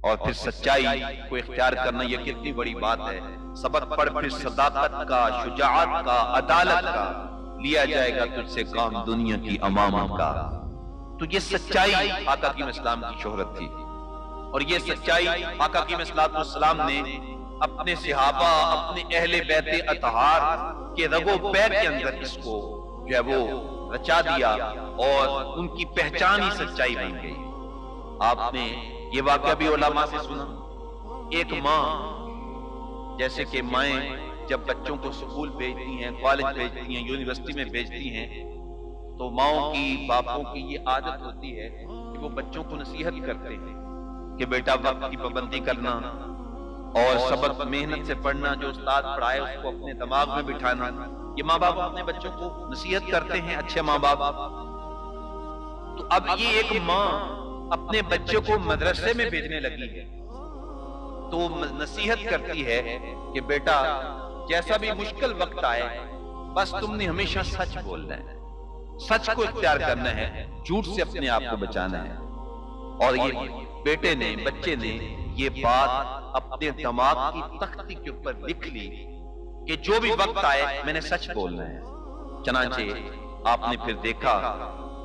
اور پھر سچائی کو اختیار کرنا یہ کتنی بڑی بات ہے۔ سبق پڑھ پھر صداقت کا، شجاعت کا، عدالت کا، لیا جائے گا تجھ سے کام دنیا کی امامت کا۔ تو یہ سچائی آقا کی اسلام کی شہرت تھی، اور یہ سچائی آقا کی السلام نے اپنے صحابہ، اپنے اہل بیت اطہار کے رگ و پے کے اندر اس کو جو ہے وہ رچا دیا، اور ان کی پہچان ہی سچائی بن گئی۔ آپ نے یہ واقعہ بھی علماء سے سنا، ایک ماں، جیسے کہ مائیں جب بچوں کو سکول بھیجتی ہیں، کالج بھیجتی ہیں، یونیورسٹی میں بھیجتی ہیں، تو ماؤں کی، باپوں کی یہ عادت ہوتی ہے کہ وہ بچوں کو نصیحت کرتے ہیں کہ بیٹا وقت کی پابندی کرنا، اور سبق محنت سے پڑھنا، جو استاد پڑھائے اس کو اپنے دماغ میں بٹھانا۔ یہ ماں باپ اپنے بچوں کو نصیحت کرتے ہیں، اچھے ماں باپ۔ تو اب یہ ایک ماں اپنے بچے کو مدرسے میں بھیجنے لگی ہے، تو نصیحت کرتی ہے کہ بیٹا جیسا بھی مشکل وقت آئے، بس تم نے ہمیشہ سچ بولنا ہے، سچ کو اختیار کرنا ہے، جھوٹ سے اپنے آپ کو بچانا ہے۔ اور یہ بیٹے نے، بچے نے یہ بات اپنے دماغ کی تختی کے اوپر لکھ لی کہ جو بھی وقت آئے میں نے سچ بولنا ہے۔ چنانچہ آپ نے پھر دیکھا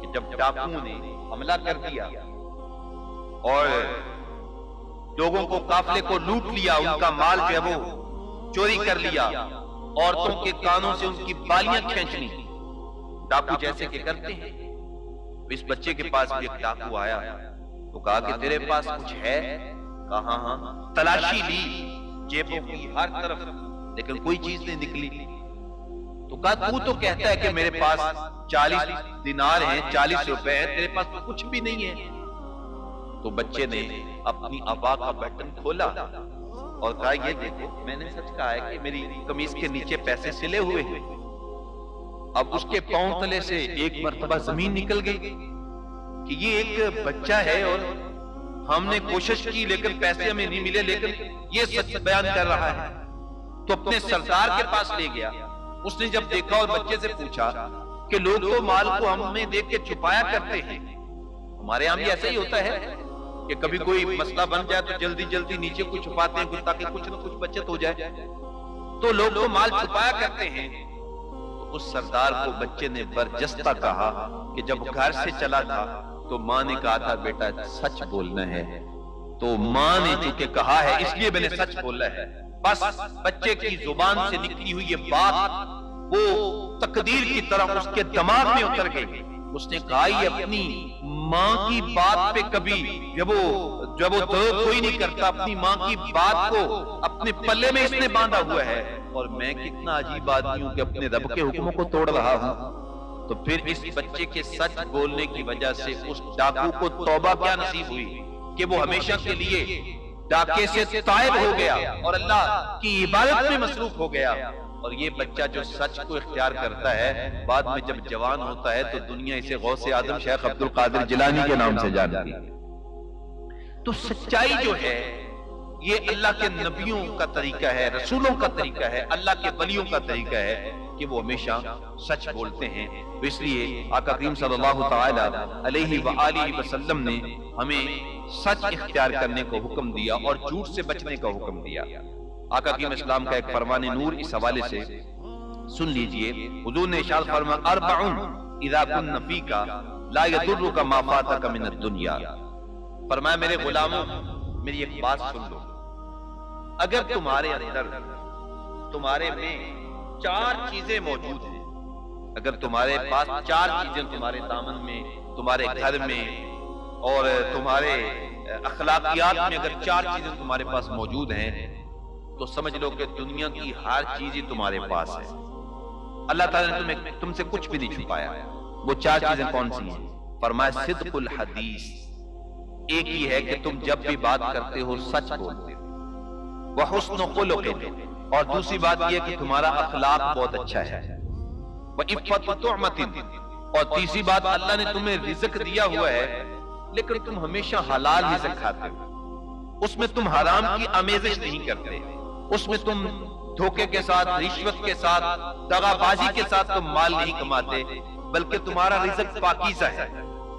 کہ جب ڈاکوؤں نے حملہ کر دیا اور لوگوں کو، قافلے کو لوٹ لیا، ان کا مال جو ہے وہ چوری کر لیا، عورتوں کے کانوں سے ان کی بالیاں کھینچ لی، ڈاکو جیسے کہ کرتے ہیں۔ اس بچے کے پاس بھی ایک ڈاکو آیا، تو کہا کہ تیرے پاس کچھ ہے؟ کہا ہاں۔ تلاشی لی جیبوں کی ہر طرف، لیکن کوئی چیز نہیں نکلی۔ تو کہا تو تو کہتا ہے کہ میرے پاس 40 دینار ہیں، 40 روپے ہیں، تیرے پاس تو کچھ بھی نہیں ہے۔ تو بچے نے اپنی عبا کا بٹن کھولا اور کہا یہ دیکھو، میں نے سچ کہا ہے کہ میری قمیض کے نیچے پیسے سلے ہوئے ہیں۔ اب اس کے پاؤں تلے سے ایک مرتبہ زمین نکل گئی کہ یہ ایک بچہ ہے اور ہم نے کوشش کی لیکن پیسے ہمیں نہیں ملے، لیکن یہ سچ بیان کر رہا ہے۔ تو اپنے سردار کے پاس لے گیا، اس نے جب دیکھا اور بچے سے پوچھا کہ لوگ تو مال کو ہمیں دیکھ کے چھپایا کرتے ہیں، ہمارے یہاں بھی ایسا ہی ہوتا ہے کہ کبھی کوئی مسئلہ بن جائے تو جلدی جلدی نیچے کو چھپاتے ہیں تاکہ کچھ نہ کچھ بچت ہو جائے، تو لوگ تو مال چھپایا کرتے ہیں۔ تو اس سردار کو بچے نے برجستہ کہا کہ جب گھر سے چلا تھا تو ماں نے کہا تھا بیٹا سچ بولنا ہے، تو ماں نے چونکہ کہا ہے اس لیے میں نے سچ بولا ہے۔ بس بچے کی زبان سے نکلی ہوئی یہ بات وہ تقدیر کی طرح اس کے دماغ میں اتر گئی۔ اس نے کہا یہ اپنی ماں کی بات پہ کبھی جب وہ کوئی نہیں کرتا، اپنی ماں کی بات کو اپنے پلے میں اس نے باندھا ہوا ہے، اور میں کتنا عجیب آدمی ہوں کہ اپنے رب کے حکموں کو توڑ رہا ہوں۔ تو پھر اس بچے کے سچ بولنے کی وجہ سے اس ڈاکو کو توبہ کیا نصیب ہوئی کہ وہ ہمیشہ کے لیے ڈاکے سے تائب ہو گیا اور اللہ کی عبادت میں مصروف ہو گیا۔ اور یہ بچہ جو سچ کو اختیار کرتا ہے، بعد میں جب جوان ہوتا ہے تو دنیا اسے غوث اعظم شیخ عبد القادر جیلانی کے نام سے جانتی ہے۔ تو سچائی جو ہے یہ اللہ کے نبیوں کا طریقہ ہے، رسولوں کا طریقہ ہے، اللہ کے ولیوں کا طریقہ ہے کہ وہ ہمیشہ سچ بولتے ہیں۔ تو اس لیے آقا کریم صلی اللہ تعالی علیہ وآلہ وسلم نے ہمیں سچ اختیار کرنے کو حکم دیا اور جھوٹ سے بچنے کا حکم دیا۔ آقا کریم اسلام کا ایک فرمان نور اس حوالے سے سن لیجئے۔ حضور نے ارشاد فرمایا اربعون اذا کن فیک لا یضرک ما فاتک من الدنیا، فرمایا میرے غلاموں میری ایک بات سن لو، اگر تمہارے اندر، تمہارے میں 4 چیزیں موجود ہیں، اگر تمہارے پاس 4 چیزیں تمہارے دامن میں، تمہارے گھر میں اور تمہارے اخلاقیات میں اگر 4 چیزیں تمہارے پاس موجود ہیں تو سمجھ لو کہ دنیا کی ہر چیز ہی تمہارے پاس ہے۔ اللہ تعالیٰ نے تم سے کچھ بھی نہیں چھپایا۔ وہ 4 چیزیں کون سی ہیں؟ فرمایا صدق الحدیث، ایک ہی ہے کہ تم جب بھی بات کرتے ہو سچ بولتے ہو، وحسن خلق، اور دوسری بات یہ کہ تمہارا اخلاق بہت اچھا ہے، وعفت طعمت، اور تیسری بات اللہ نے تمہیں رزق دیا ہوا ہے لیکن تم ہمیشہ حلال رزق کھاتے ہو، اس میں تم حرام کی آمیزش نہیں کرتے، اس میں تم دھوکے کے ساتھ، رشوت کے ساتھ، دغا بازی کے ساتھ تم مال نہیں کماتے، بلکہ تمہارا رزق پاکیزہ ہے۔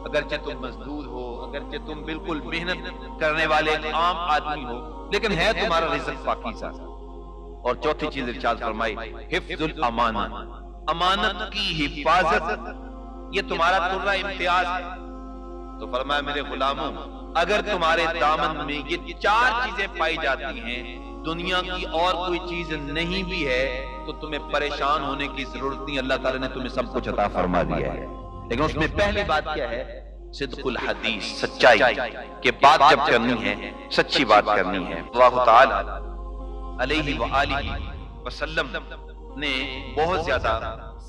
اگرچہ تم مزدور ہو، اگرچہ تم بالکل محنت کرنے والے ایک عام آدمی ہو لیکن ہے تمہارا رزق پاکیزہ۔ اور چوتھی چیز ارشاد فرمائی حفظ الامانہ، امانت کی حفاظت، یہ تمہارا ترہ امتیاز ہے۔ تو فرمایا میرے غلاموں اگر تمہارے دامن میں یہ چار چیزیں پائی جاتی ہیں، دنیا کی اور کوئی چیز نہیں بھی ہے تو تمہیں پریشان ہونے کی ضرورت نہیں، اللہ تعالیٰ نے تمہیں سب کچھ عطا فرما دیا ہے۔ لیکن اس میں پہلی بات کیا ہے؟ صدق الحدیث، سچائی کہ بات جب کرنی ہے سچی بات کرنی ہے۔ اللہ تعالیٰ علیہ وآلہ وسلم نے بہت زیادہ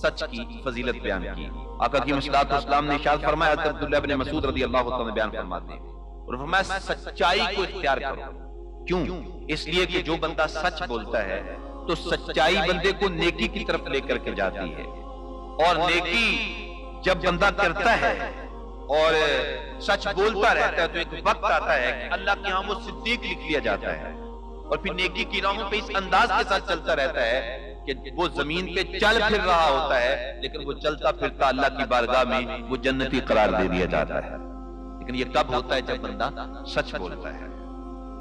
سچ کی فضیلت بیان کی۔ آقا کی صلی اللہ علیہ وسلم نے ارشاد فرمایا، حضرت عبداللہ بن مسعود رضی اللہ عنہ بیان فرماتے ہیں اور فرمایا سچائی کو اختیار کرو۔ کیوں؟ اس لیے کہ جو بندہ سچ بولتا ہے تو سچائی بندے کو نیکی کی طرف لے کر کے جاتی ہے، اور نیکی جب بندہ کرتا ہے اور سچ بولتا رہتا ہے تو ایک وقت آتا ہے کہ اللہ کے ہاں وہ صدیق لکھ لیا جاتا ہے، اور پھر نیکی کی راہوں پہ اس انداز کے ساتھ چلتا رہتا ہے کہ وہ زمین پہ چل پھر رہا ہوتا ہے لیکن وہ چلتا پھرتا اللہ کی بارگاہ میں وہ جنتی قرار دے دیا جاتا ہے۔ لیکن یہ کب ہوتا ہے؟ جب بندہ سچ بولتا ہے۔